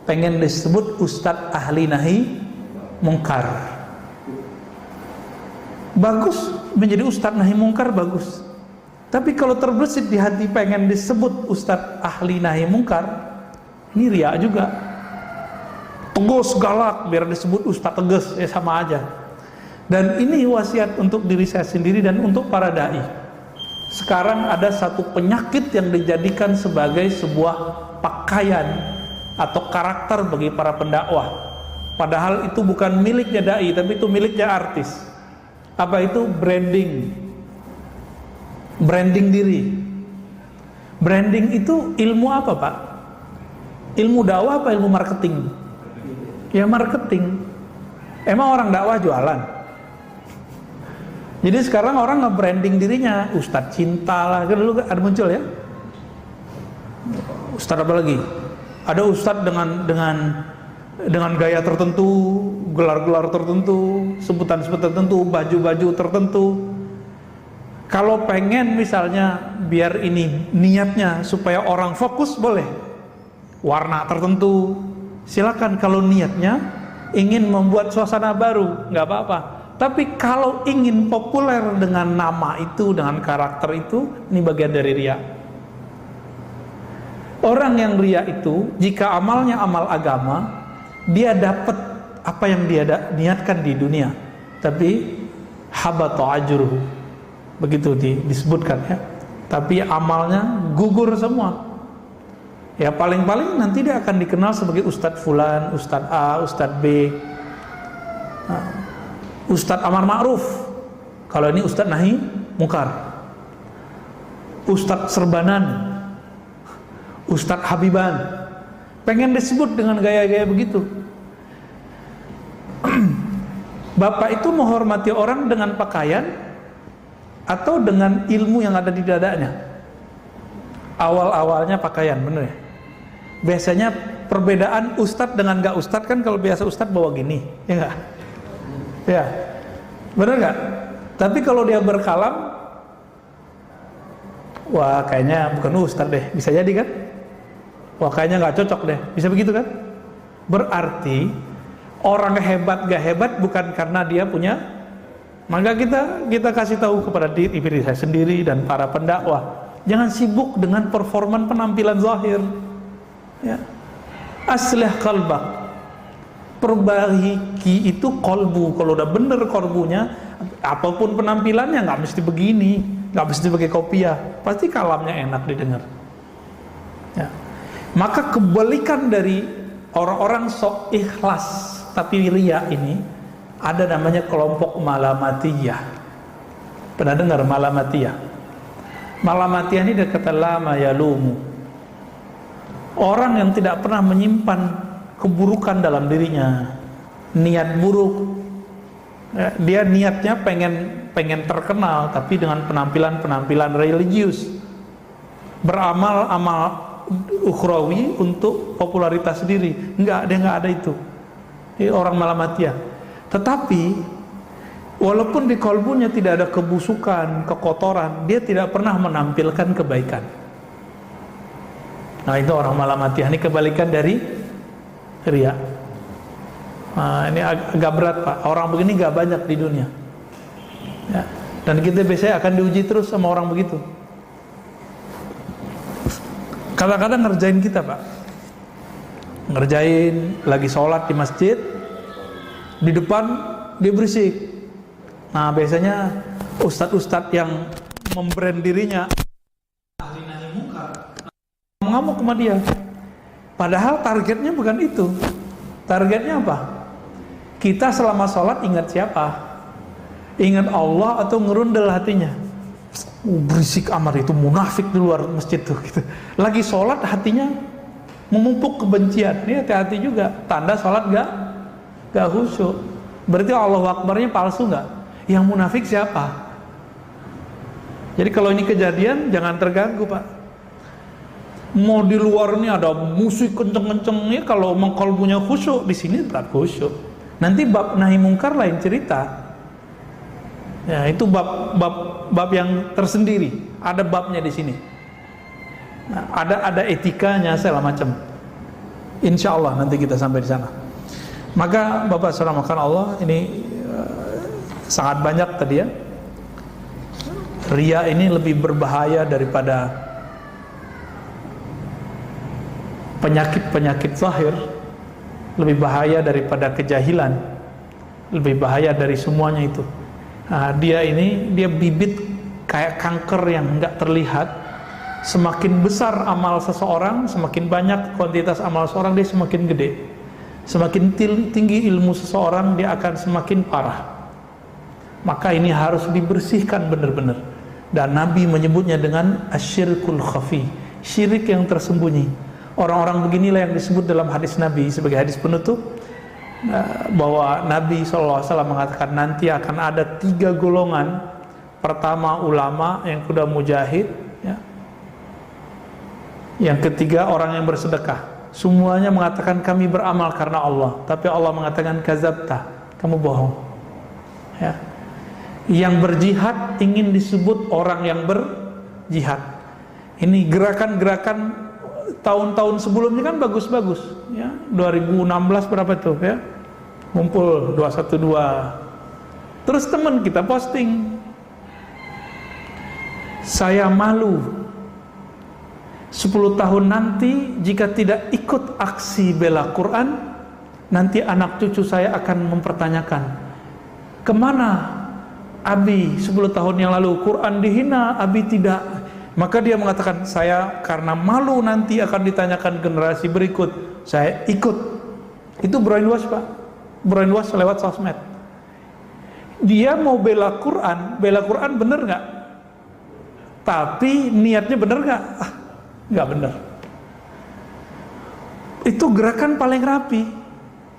Pengen disebut ustadz ahli nahi mungkar. Bagus menjadi ustadz nahi mungkar, bagus. Tapi kalau terbesit di hati pengen disebut ustadz ahli nahi mungkar, ini riya juga. Tegas galak biar disebut ustadz tegas, ya sama aja. Dan ini wasiat untuk diri saya sendiri dan untuk para dai. Sekarang ada satu penyakit yang dijadikan sebagai sebuah pakaian atau karakter bagi para pendakwah. Padahal itu bukan miliknya dai, tapi itu miliknya artis. Apa itu? Branding. Branding diri. Branding itu ilmu apa, Pak? Ilmu dakwah apa ilmu marketing? Ya marketing. Emang orang dakwah jualan? Jadi sekarang orang nge-branding dirinya, Ustadz cinta lah, kan dulu ada muncul ya. Ustadz apa lagi? Ada Ustadz dengan gaya tertentu, gelar-gelar tertentu, sebutan-sebutan tertentu, baju-baju tertentu. Kalau pengen misalnya biar ini niatnya supaya orang fokus, boleh. Warna tertentu, silakan. Kalau niatnya ingin membuat suasana baru, nggak apa-apa. Tapi kalau ingin populer dengan nama itu, dengan karakter itu, ini bagian dari riya. Orang yang riya itu, jika amalnya amal agama, dia dapat apa yang dia niatkan di dunia, tapi habata ajruhu, begitu disebutkan ya. Tapi amalnya gugur semua. Ya paling-paling nanti dia akan dikenal sebagai Ustadz Fulan, Ustadz A, Ustadz B. Ustadz Amar Ma'ruf, kalau ini Ustadz Nahi Mungkar. Ustadz Serbanan, Ustadz Habiban, pengen disebut dengan gaya-gaya begitu. Bapak itu menghormati orang dengan pakaian atau dengan ilmu yang ada di dadanya? Awal-awalnya pakaian, bener ya? Biasanya perbedaan ustadz dengan gak ustadz kan, kalau biasa ustadz bawa gini, ya enggak? Ya, bener gak? Tapi kalau dia berkalam, wah kayaknya bukan ustadz deh, bisa jadi kan? Wah kayaknya gak cocok deh, bisa begitu kan? Berarti orang hebat gak hebat bukan karena dia punya. Maka kita kasih tahu kepada diri saya sendiri dan para pendakwah, jangan sibuk dengan performan penampilan zahir. Ya. Aslih qalbak, perbaiki itu kolbu. Kalau udah bener kolbunya, apapun penampilannya nggak mesti begini, nggak mesti pakai kopiah, pasti kalamnya enak didengar. Ya. Maka kebalikan dari orang-orang sok ikhlas tapi riya ini, ada namanya kelompok malamatiyah. Pernah dengar malamatiyah? Malamatiyah ini dari kata lama yalumu, orang yang tidak pernah menyimpan keburukan dalam dirinya, niat buruk. Dia niatnya pengen terkenal, tapi dengan penampilan religius, beramal amal ukhrawi untuk popularitas diri. Dia nggak ada itu. Ini orang malamatiyah. Tetapi walaupun di kalbunya tidak ada kebusukan, kekotoran, dia tidak pernah menampilkan kebaikan. Nah itu orang malamatiyah. Ini kebalikan dari riya. Nah, ini agak berat Pak. Orang begini gak banyak di dunia ya. Dan kita biasanya akan diuji terus sama orang begitu. Kadang-kadang ngerjain kita Pak, ngerjain lagi sholat di masjid, di depan dia berisik. Nah biasanya ustadz-ustadz yang membrand dirinya ahli nahi mungkar ngamuk sama dia. Padahal targetnya bukan itu. Targetnya apa? Kita selama sholat ingat siapa? Ingat Allah atau ngerundel hatinya? Berisik amat, itu munafik di luar masjid tuh gitu. Lagi sholat hatinya memupuk kebencian. Ini hati-hati juga. Tanda sholat gak khusyuk. Berarti Allahu Akbarnya palsu gak? Yang munafik siapa? Jadi kalau ini kejadian jangan terganggu Pak. Mau di luar ini ada musik kenceng-kencengnya, kalau emang kalbunya khusyuk, di sini tetap khusyuk. Nanti bab nahi mungkar lain cerita. Ya, itu bab yang tersendiri. Ada babnya di sini. Nah, ada etikanya segala macam. Insya Allah nanti kita sampai di sana. Maka Bapak Saudara makan Allah, ini sangat banyak tadi ya. Riya ini lebih berbahaya daripada penyakit-penyakit zahir, lebih bahaya daripada kejahilan, lebih bahaya dari semuanya itu. Nah, dia bibit kayak kanker yang enggak terlihat. Semakin besar amal seseorang, semakin banyak kuantitas amal seseorang, dia semakin gede. Semakin tinggi ilmu seseorang, dia akan semakin parah. Maka ini harus dibersihkan benar-benar. Dan Nabi menyebutnya dengan asyirkul khafi, syirik yang tersembunyi. Orang-orang beginilah yang disebut dalam hadis Nabi sebagai hadis penutup, bahwa Nabi SAW mengatakan nanti akan ada 3 golongan. Pertama ulama, yang kedua mujahid, ya. Yang ketiga orang yang bersedekah. Semuanya mengatakan kami beramal karena Allah, tapi Allah mengatakan kazabta, kamu bohong, ya. Yang berjihad ingin disebut orang yang berjihad. Ini gerakan-gerakan tahun-tahun sebelumnya kan bagus-bagus, ya. 2016 berapa tuh, ya, ngumpul 212. Terus teman kita posting, saya malu 10 tahun nanti jika tidak ikut aksi bela Quran, nanti anak cucu saya akan mempertanyakan, kemana Abi 10 tahun yang lalu, Quran dihina, Abi tidak. Maka dia mengatakan, saya karena malu nanti akan ditanyakan generasi berikut, saya ikut. Itu brainwash, Pak. Brainwash lewat sosmed. Dia mau bela Quran bener gak? Tapi niatnya bener gak? Nggak benar. Itu gerakan paling rapi,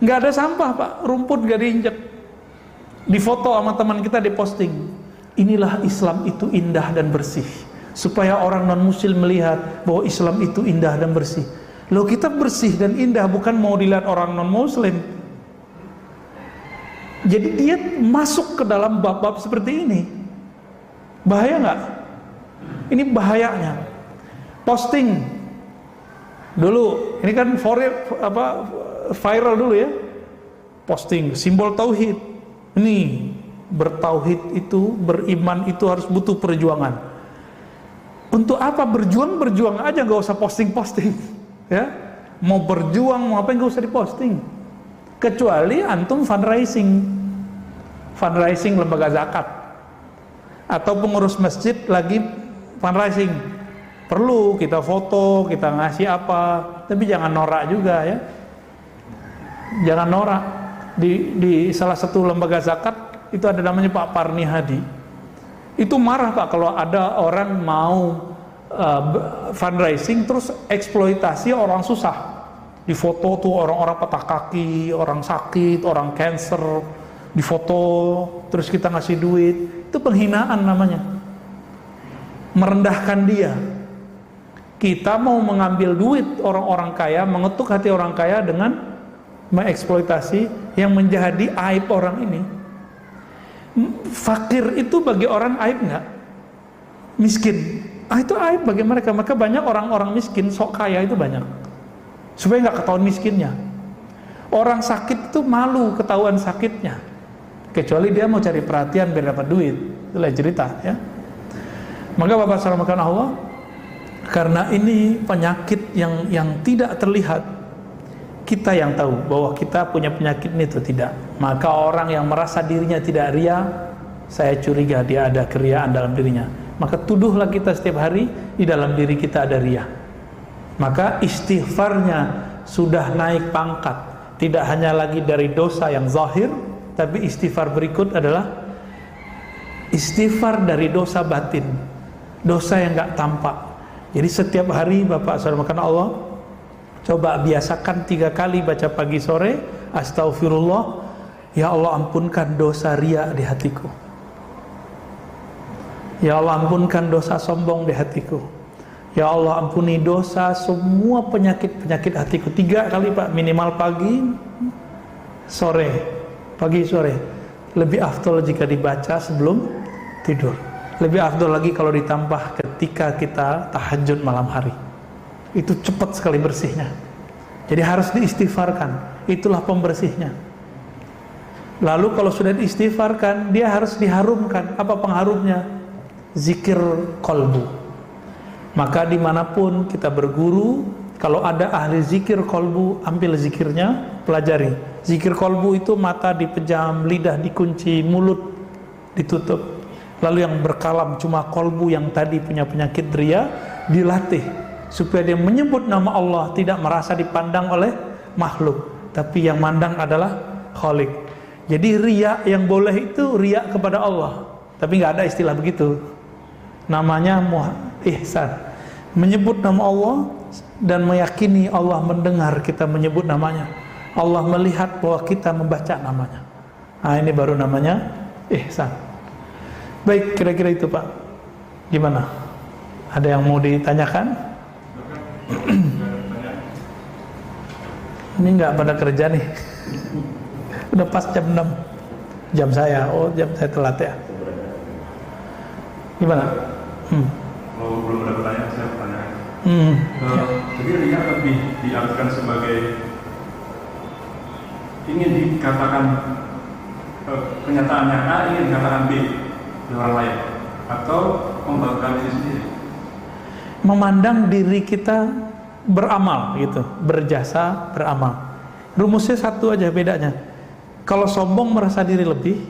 nggak ada sampah, Pak, rumput nggak diinjek, difoto sama teman kita, diposting. Inilah Islam itu indah dan bersih, supaya orang non muslim melihat bahwa Islam itu indah dan bersih. Loh, kita bersih dan indah bukan mau dilihat orang non muslim. Jadi dia masuk ke dalam bab-bab seperti ini. Bahaya nggak? Ini bahayanya. Posting dulu, ini kan viral dulu ya. Posting simbol tauhid. Ini bertauhid itu, beriman itu harus butuh perjuangan. Untuk apa berjuang aja, nggak usah posting, ya. Mau berjuang mau apa nggak usah diposting. Kecuali antum fundraising lembaga zakat atau pengurus masjid lagi fundraising. Perlu kita foto, kita ngasih apa, tapi jangan norak juga ya. Jangan norak. Di salah satu lembaga zakat itu ada namanya Pak Parni Hadi. Itu marah, Pak, kalau ada orang mau fundraising terus eksploitasi orang susah. Di foto tuh orang-orang patah kaki, orang sakit, orang cancer, difoto terus kita ngasih duit. Itu penghinaan namanya. Merendahkan dia. Kita mau mengambil duit orang-orang kaya, mengetuk hati orang kaya dengan mengeksploitasi yang menjadi aib orang ini. Fakir itu bagi orang aib nggak? Miskin, itu aib bagi mereka. Maka banyak orang-orang miskin sok kaya itu banyak, supaya nggak ketahuan miskinnya. Orang sakit itu malu ketahuan sakitnya, kecuali dia mau cari perhatian biar dapat duit. Itulah cerita ya. Maka Bapak salamkan Allah, karena ini penyakit yang tidak terlihat, kita yang tahu bahwa kita punya penyakit ini atau tidak. Maka orang yang merasa dirinya tidak ria, saya curiga dia ada keriaan dalam dirinya. Maka tuduhlah kita setiap hari di dalam diri kita ada ria. Maka istighfarnya sudah naik pangkat, tidak hanya lagi dari dosa yang zahir, tapi istighfar berikut adalah istighfar dari dosa batin, dosa yang gak tampak. Jadi setiap hari Bapak saudara makan Allah, coba biasakan 3 kali baca pagi sore, astaghfirullah, ya Allah ampunkan dosa riya di hatiku, ya Allah ampunkan dosa sombong di hatiku, ya Allah ampuni dosa semua penyakit hatiku. 3 kali, Pak, minimal pagi sore, pagi sore. Lebih afdol jika dibaca sebelum tidur. Lebih afdol lagi kalau ditambah ketika kita tahajud malam hari. Itu cepat sekali bersihnya. Jadi harus diistighfarkan. Itulah pembersihnya. Lalu kalau sudah diistighfarkan, dia harus diharumkan. Apa pengharumnya? Zikir kolbu. Maka dimanapun kita berguru, kalau ada ahli zikir kolbu, ambil zikirnya, pelajari. Zikir kolbu itu mata dipejam, lidah dikunci, mulut ditutup. Lalu yang berkalam cuma kolbu yang tadi punya penyakit ria, dilatih supaya dia menyebut nama Allah, tidak merasa dipandang oleh makhluk, tapi yang mandang adalah Khalik. Jadi riya yang boleh itu riya kepada Allah, tapi nggak ada istilah begitu. Namanya ihsan, menyebut nama Allah dan meyakini Allah mendengar kita menyebut namanya. Allah melihat bahwa kita membaca namanya. Nah, ini baru namanya ihsan. Baik, kira-kira itu Pak. Gimana? Ada yang mau ditanyakan? Ini nggak pada kerja nih. Udah pas jam 6. Jam saya. Oh, jam saya telat ya. Gimana? Kalau belum ada pertanyaan, saya bertanya. Jadi riya lebih diartikan sebagai ingin dikatakan kenyataannya A, ingin dikatakan B di orang lain, atau membanggakan diri sendiri. Memandang diri kita beramal gitu, berjasa, beramal. Rumusnya satu aja bedanya. Kalau sombong merasa diri lebih,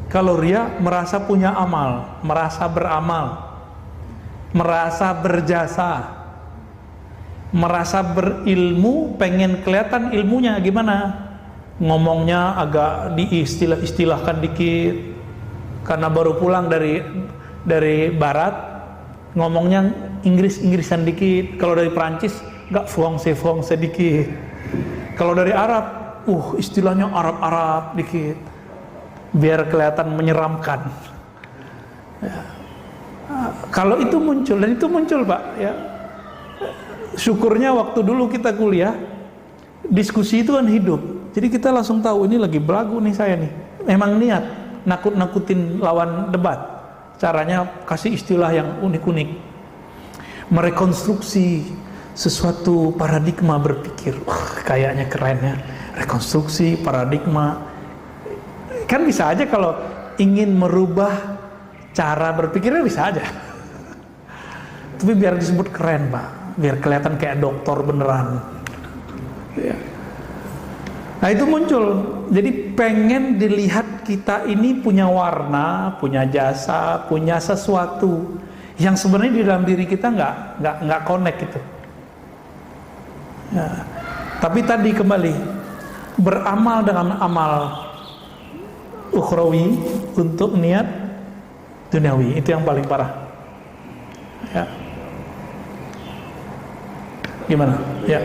kalau riya merasa punya amal, merasa beramal, merasa berjasa, merasa berilmu, pengen kelihatan ilmunya gimana, ngomongnya agak diistilah-istilahkan dikit, karena baru pulang dari barat, ngomongnya Inggris-Inggrisan dikit. Kalau dari Perancis nggak fuang-se dikit. Kalau dari Arab, istilahnya Arab-Arab dikit, biar kelihatan menyeramkan. Ya. Kalau itu muncul, dan itu muncul Pak, ya. Syukurnya waktu dulu kita kuliah, diskusi itu kan hidup. Jadi kita langsung tahu ini lagi belagu nih saya nih. Memang niat nakut-nakutin lawan debat. Caranya kasih istilah yang unik-unik. Merekonstruksi sesuatu paradigma berpikir. Kayaknya keren ya. Rekonstruksi paradigma. Kan bisa aja kalau ingin merubah cara berpikirnya bisa aja. Tapi biar disebut keren Pak, biar kelihatan kayak dokter beneran ya. Nah itu muncul. Jadi pengen dilihat kita ini punya warna, punya jasa, punya sesuatu yang sebenarnya di dalam diri kita nggak connect gitu ya. Tapi tadi kembali, beramal dengan amal ukhrawi untuk niat duniawi, itu yang paling parah ya. Gimana? Ya.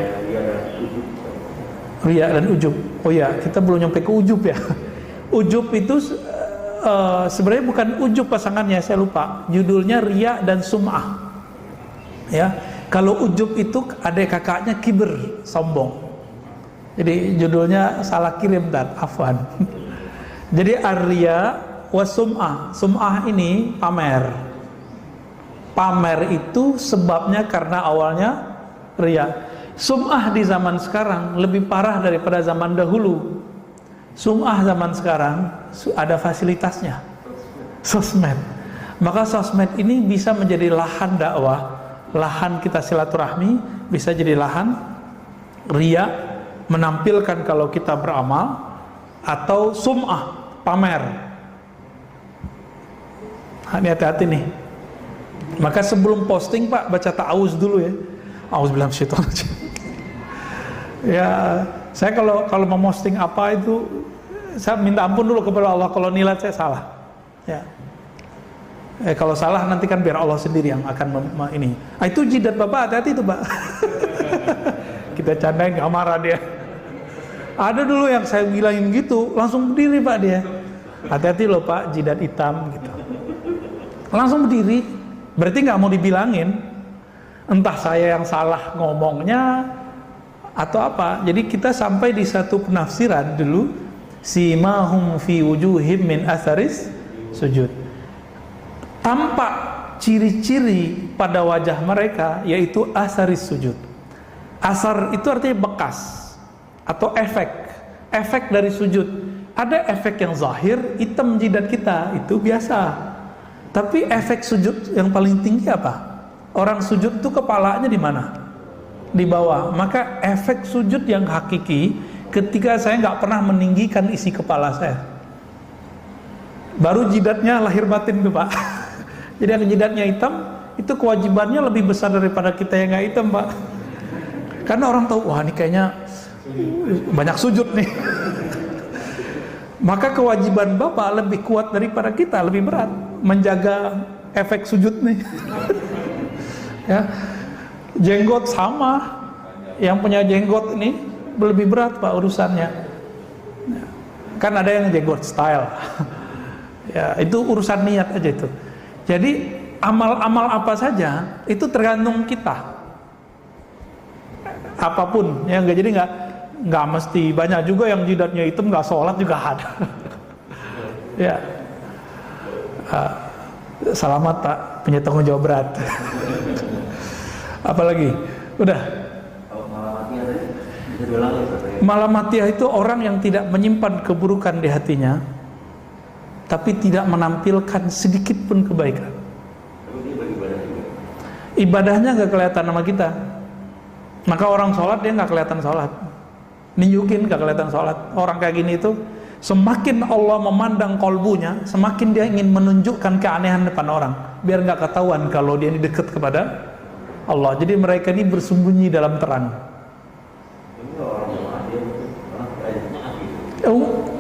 Riya dan ujub. Oh ya, kita belum nyampe ke ujub ya. Ujub itu sebenarnya bukan ujub pasangannya, saya lupa. Judulnya riya dan sum'ah. Ya. Kalau ujub itu adik kakaknya kibir, sombong. Jadi judulnya salah kirim dan afwan. Jadi ar-riya wa sum'ah. Sum'ah ini pamer. Pamer itu sebabnya karena awalnya riya. Sum'ah di zaman sekarang lebih parah daripada zaman dahulu. Sum'ah zaman sekarang ada fasilitasnya, sosmed. Maka sosmed ini bisa menjadi lahan dakwah, lahan kita silaturahmi, bisa jadi lahan riya, menampilkan kalau kita beramal, atau sum'ah, pamer. Hati-hati nih. Maka sebelum posting Pak, baca ta'awuz dulu ya. Auzubillahi minasyaitonir. Ya, saya kalau mau posting apa itu, saya minta ampun dulu kepada Allah kalau nilai saya salah. Ya. Kalau salah nanti kan biar Allah sendiri yang akan ini. Itu jidat Bapak, hati-hati itu Pak. Kita candain, gak marah dia. Ada dulu yang saya bilangin gitu, langsung berdiri Pak dia. Hati-hati loh Pak, jidat hitam gitu. Langsung berdiri, berarti gak mau dibilangin. Entah saya yang salah ngomongnya atau apa. Jadi kita sampai di satu penafsiran dulu, simahum fi wujuhim min atharis sujud. Tampak ciri-ciri pada wajah mereka yaitu atharis sujud. Asar itu artinya bekas atau efek dari sujud. ada efek yang zahir, hitam jidat kita, itu biasa. Tapi efek sujud yang paling tinggi apa? Orang sujud itu kepalanya di mana? Di bawah. Maka efek sujud yang hakiki ketika saya nggak pernah meninggikan isi kepala saya. Baru jidatnya lahir batin tuh Pak. Jadi yang jidatnya hitam, itu kewajibannya lebih besar daripada kita yang nggak hitam Pak. Karena orang tahu, wah ini kayaknya banyak sujud nih. Maka kewajiban Bapak lebih kuat daripada kita, lebih berat menjaga efek sujud nih. Ya, jenggot sama, yang punya jenggot ini lebih berat Pak urusannya. Kan ada yang jenggot style. Ya, itu urusan niat aja itu. Jadi amal-amal apa saja itu tergantung kita. Apapun, ya nggak, jadi nggak mesti, banyak juga yang jidatnya hitam nggak sholat juga ada. Ya, selamat Pak, punya tanggung jawab berat. Apalagi, udah. Malamatiyah itu orang yang tidak menyimpan keburukan di hatinya, tapi tidak menampilkan sedikit pun kebaikan. Ibadahnya nggak kelihatan sama kita. Maka orang sholat dia nggak kelihatan sholat, nunjukin nggak kelihatan sholat. Orang kayak gini itu semakin Allah memandang kolbunya, semakin dia ingin menunjukkan keanehan depan orang, biar nggak ketahuan kalau dia ini dekat kepada Allah. Jadi mereka ini bersembunyi dalam terang.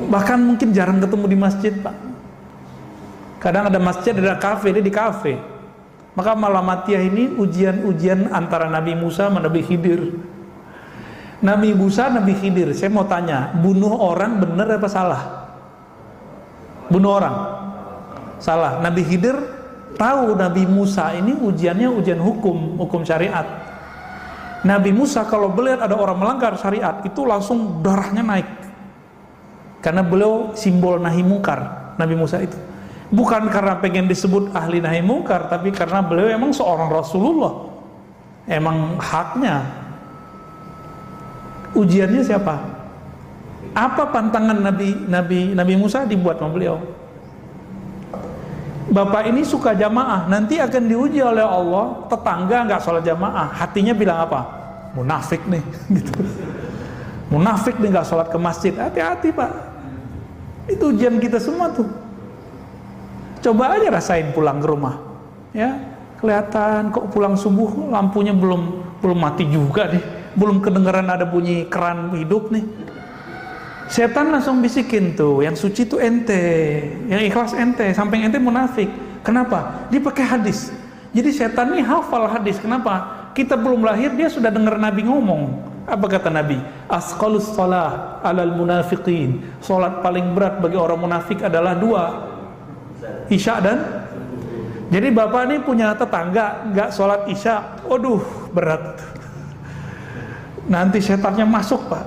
Bahkan mungkin jarang ketemu di masjid Pak. Kadang ada masjid, ada kafe, dia di kafe. Maka Malamatiyah ini ujian-ujian antara Nabi Musa sama Nabi Khidir. Nabi Musa, Nabi Khidir, saya mau tanya, bunuh orang benar apa salah? Bunuh orang salah. Nabi Khidir tahu Nabi Musa ini ujiannya ujian hukum syariat. Nabi Musa kalau melihat ada orang melanggar syariat, itu langsung darahnya naik. Karena beliau simbol nahi mungkar, Nabi Musa itu. Bukan karena pengen disebut ahli nahi mungkar, tapi karena beliau emang seorang Rasulullah. Emang haknya. Ujiannya siapa? Apa pantangan Nabi Musa dibuat sama beliau? Bapak ini suka jamaah, nanti akan diuji oleh Allah. Tetangga nggak sholat jamaah, hatinya bilang apa? Munafik nih, gitu. Munafik nih nggak sholat ke masjid. Hati-hati Pak. Itu ujian kita semua tuh. Coba aja rasain pulang ke rumah, ya kelihatan kok pulang subuh lampunya belum mati juga nih, belum kedengeran ada bunyi keran hidup nih. Setan langsung bisikin tuh, yang suci tuh ente, yang ikhlas ente, sampai ente munafik. Kenapa? Dia pakai hadis. Jadi setan nih hafal hadis. Kenapa? Kita belum lahir dia sudah dengar Nabi ngomong. Apa kata Nabi? Asqalus shalah alal munafiqin. Salat paling berat bagi orang munafik adalah dua, Isya dan. Jadi bapak ini punya tetangga nggak sholat Isya, waduh berat. Nanti setannya masuk Pak.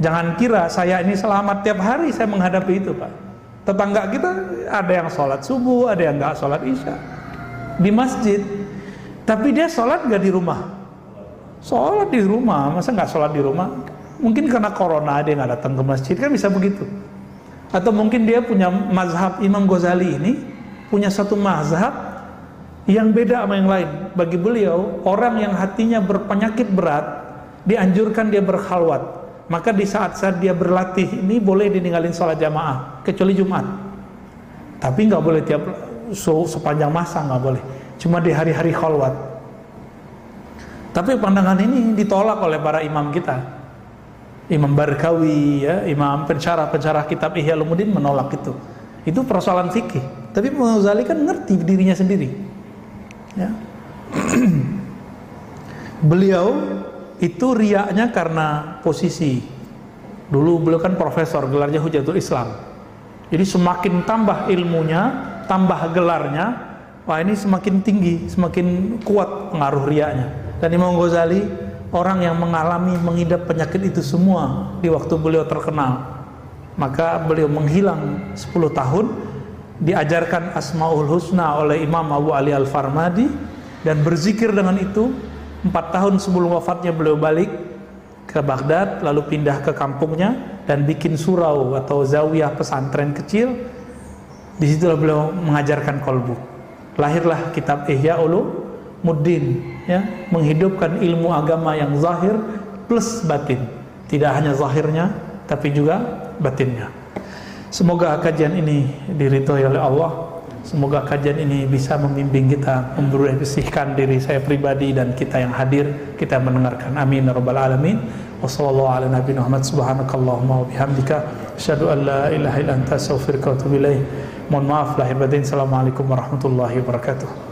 Jangan kira saya ini selamat tiap hari saya menghadapi itu Pak. Tetangga kita ada yang sholat subuh, ada yang nggak sholat Isya di masjid, tapi dia sholat nggak di rumah. Sholat di rumah, masa nggak sholat di rumah? Mungkin karena corona dia nggak datang ke masjid, kan bisa begitu. Atau mungkin dia punya mazhab Imam Ghazali ini, punya satu mazhab yang beda sama yang lain. Bagi beliau, orang yang hatinya berpenyakit berat dianjurkan dia berkhalwat. Maka di saat-saat dia berlatih ini boleh ditinggalin sholat jamaah, kecuali Jumat. Tapi nggak boleh tiap sepanjang masa, nggak boleh. Cuma di hari-hari khalwat. Tapi pandangan ini ditolak oleh para imam kita. Imam Barkawi, ya, imam pensyarah kitab Ihya Ulumuddin menolak itu. Itu persoalan fikih. Tapi Imam Ghazali kan ngerti dirinya sendiri. Ya. Beliau itu riaknya karena posisi. Dulu beliau kan profesor, gelarnya Hujatul Islam. Jadi semakin tambah ilmunya, tambah gelarnya, wah ini semakin tinggi, semakin kuat pengaruh riaknya. Dan Imam Ghazali orang yang mengalami, mengidap penyakit itu semua di waktu beliau terkenal. Maka beliau menghilang 10 tahun, diajarkan Asmaul Husna oleh Imam Abu Ali Al-Farmadi, dan berzikir dengan itu. 4 tahun sebelum wafatnya beliau balik ke Baghdad, lalu pindah ke kampungnya, dan bikin surau atau zawiyah pesantren kecil. Disitulah beliau mengajarkan kolbu. Lahirlah kitab Ihya Ulumuddin, ya, menghidupkan ilmu agama yang zahir plus batin. Tidak hanya zahirnya, tapi juga batinnya. Semoga kajian ini diridhoi oleh Allah. Semoga kajian ini bisa membimbing kita, membersihkan diri saya pribadi dan kita yang hadir, kita mendengarkan. Amin ya rabbal alamin. Wassallallahu ala nabiyina Muhammad, subhanakallahumma wa bihamdika, asyhadu an la ilaha illa anta, astaghfiruka wa atubu ilaik. Mohon maaf lahir batin. Assalamualaikum warahmatullahi wabarakatuh.